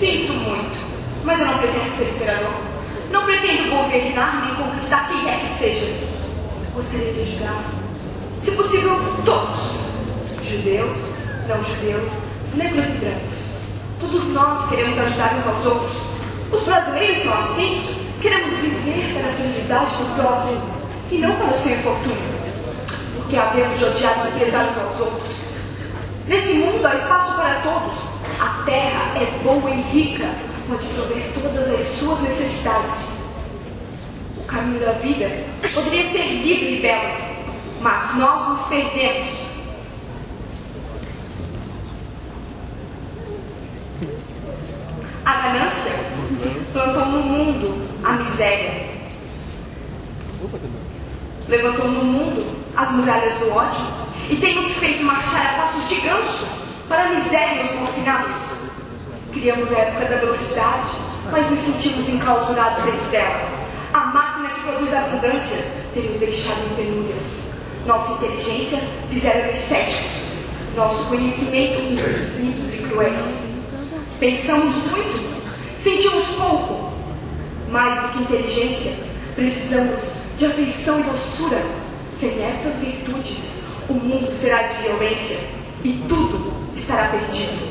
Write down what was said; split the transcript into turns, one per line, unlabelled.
Sinto muito, mas eu não pretendo ser imperador. Não pretendo governar nem conquistar quem quer que seja. Gostaria de ajudar, se possível, todos. Judeus, não judeus, negros e brancos. Todos nós queremos ajudar uns aos outros. Os brasileiros são assim. Queremos viver para a felicidade do próximo e não para o seu infortúnio. Porque havemos de odiar e desprezar uns aos outros. Nesse mundo há espaço para todos. A terra é boa e rica, pode prover todas as suas necessidades. O caminho da vida poderia ser livre e belo, mas nós nos perdemos. A ganância plantou no mundo a miséria. Levantou no mundo as muralhas do ódio e tem nos feito marchar a passos de ganso para a miséria e os confinados. Criamos a época da velocidade, mas nos sentimos enclausurados dentro dela. A máquina que produz abundância tem nos deixado em penúrias. Nossa inteligência fizeram-nos céticos. Nosso conhecimento rígidos e cruéis. Pensamos muito, sentimos pouco. Mais do que inteligência, precisamos de afeição e doçura. Sem estas virtudes, o mundo será de violência e tudo estará perdido.